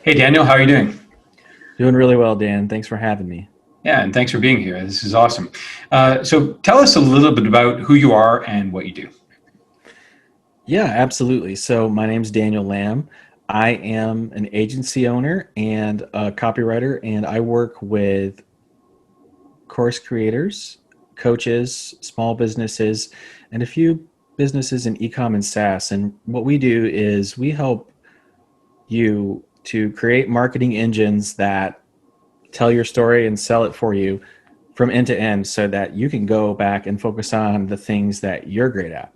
Hey, Daniel, how are you doing? Doing really well, Dan. Thanks for having me. Yeah, and thanks for being here. This is awesome. So tell us a little bit about who you are and what you do. Yeah, absolutely. So, my name's Daniel Lamb. I am an agency owner and a copywriter, and I work with course creators, coaches, small businesses, and a few businesses in ecom and SaaS. And what we do is we help you to create marketing engines that tell your story and sell it for you from end to end so that you can go back and focus on the things that you're great at.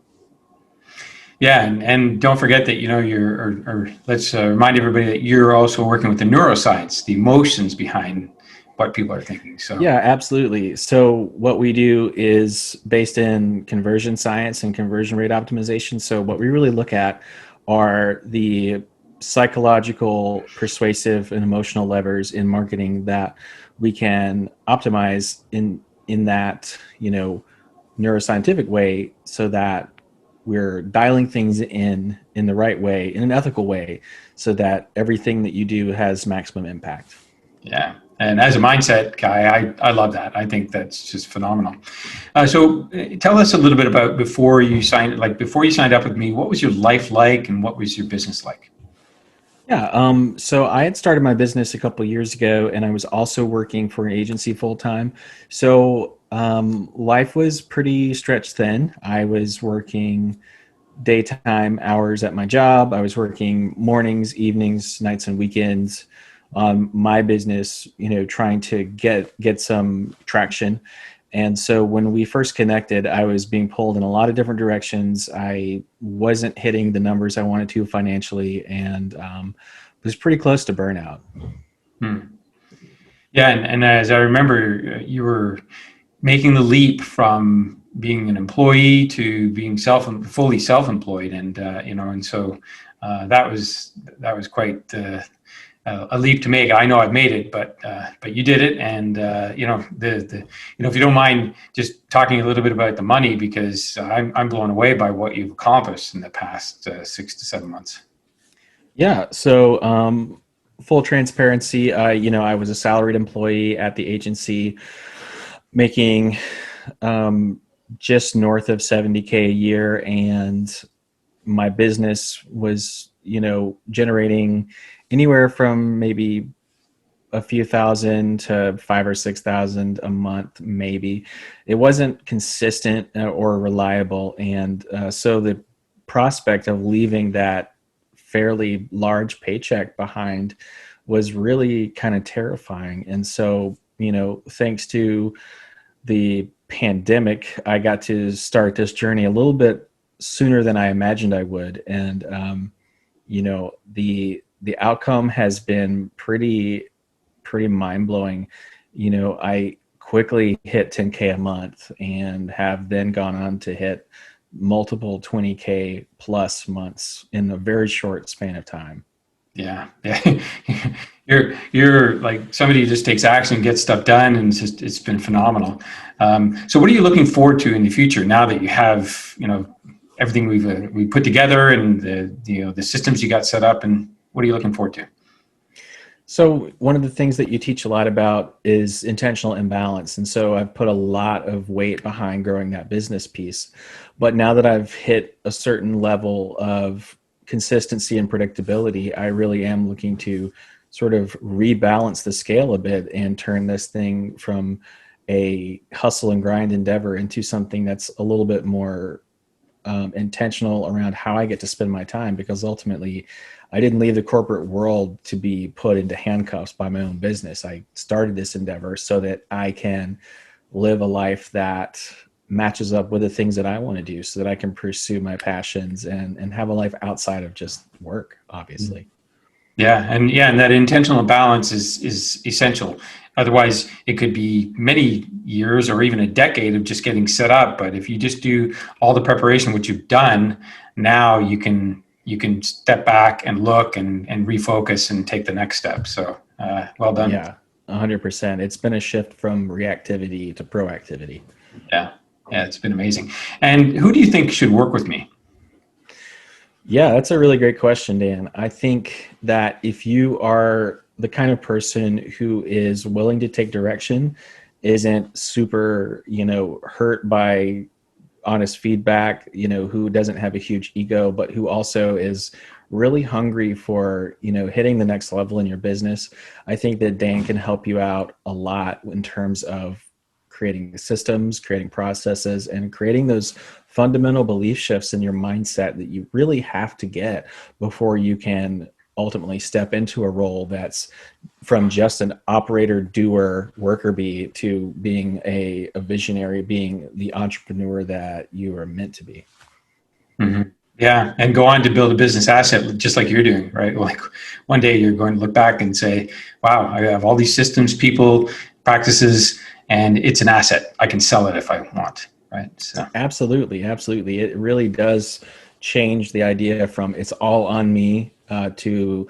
Yeah, and don't forget that or let's remind everybody that you're also working with the neuroscience, the emotions behind what people are thinking. So Yeah, absolutely. So, what we do is based in conversion science and conversion rate optimization. So, what we really look at are the psychological, persuasive, and emotional levers in marketing that we can optimize in that neuroscientific way, so that we're dialing things in the right way, in an ethical way, so that everything that you do has maximum impact. yeah, and as a mindset guy, I love that. I think that's just phenomenal. So tell us a little bit about before you signed up with me. What was your life like, and what was your business like? Yeah, so I had started my business a couple years ago, and I was also working for an agency full time. So life was pretty stretched thin. I was working daytime hours at my job. I was working mornings, evenings, nights, and weekends on my business. Trying to get some traction. And so when we first connected, I was being pulled in a lot of different directions. I wasn't hitting the numbers I wanted to financially, and was pretty close to burnout. Hmm. Yeah, and as I remember, you were making the leap from being an employee to being fully self-employed, and so that was quite a leap to make. I know I've made it, but you did it, and if you don't mind just talking a little bit about the money, because I'm blown away by what you've accomplished in the past 6 to 7 months. Yeah. So, full transparency, I was a salaried employee at the agency, making um, just north of 70K a year, and my business was, generating anywhere from maybe a few thousand to 5 or 6 thousand a month, maybe. It wasn't consistent or reliable, and so the prospect of leaving that fairly large paycheck behind was really kind of terrifying. And so, thanks to the pandemic, I got to start this journey a little bit sooner than I imagined I would, and the outcome has been pretty mind blowing. I quickly hit 10K a month and have then gone on to hit multiple 20K plus months in a very short span of time. Yeah, yeah. You're like somebody who just takes action, gets stuff done, and it's been phenomenal. So, what are you looking forward to in the future now that you have everything we put together, and the systems you got set up, and what are you looking forward to? So one of the things that you teach a lot about is intentional imbalance. And so I've put a lot of weight behind growing that business piece. But now that I've hit a certain level of consistency and predictability, I really am looking to sort of rebalance the scale a bit and turn this thing from a hustle and grind endeavor into something that's a little bit more intentional around how I get to spend my time, because ultimately I didn't leave the corporate world to be put into handcuffs by my own business. I started this endeavor so that I can live a life that matches up with the things that I want to do, so that I can pursue my passions and have a life outside of just work, obviously. Yeah, and that intentional balance is essential. Otherwise, it could be many years or even a decade of just getting set up. But if you just do all the preparation, which you've done, now you can step back and look and refocus and take the next step. So well done. Yeah, 100%. It's been a shift from reactivity to proactivity. Yeah, yeah, it's been amazing. And who do you think should work with me? Yeah, that's a really great question, Dan. I think that if you are the kind of person who is willing to take direction, isn't super, hurt by honest feedback, who doesn't have a huge ego, but who also is really hungry for, hitting the next level in your business, I think that Dan can help you out a lot in terms of creating systems, creating processes, and creating those fundamental belief shifts in your mindset that you really have to get before you can ultimately step into a role that's from just an operator, doer, worker bee to being a visionary, being the entrepreneur that you are meant to be. Mm-hmm. Yeah, and go on to build a business asset just like you're doing, right? Like one day you're going to look back and say, wow, I have all these systems, people, practices, and it's an asset. I can sell it if I want, right? So, Absolutely, absolutely. It really does change the idea from it's all on me to,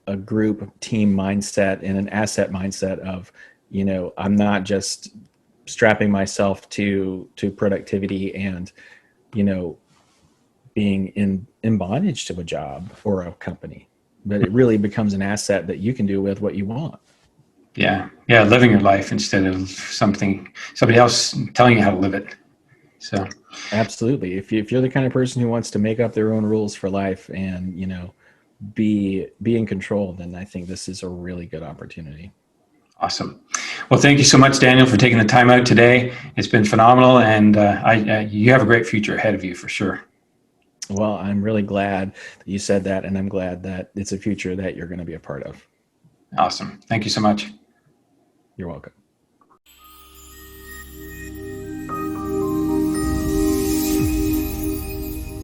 a group team mindset and an asset mindset of, I'm not just strapping myself to productivity and, you know, being in bondage to a job or a company, but it really becomes an asset that you can do with what you want. yeah, yeah, living your life instead of somebody else telling you how to live it. So, Absolutely. If you're the kind of person who wants to make up their own rules for life and, be in control, then I think this is a really good opportunity. awesome. Well, thank you so much, Daniel, for taking the time out today. It's been phenomenal, and you have a great future ahead of you for sure. Well, I'm really glad that you said that, and I'm glad that it's a future that you're going to be a part of. Awesome. Thank you so much. You're welcome.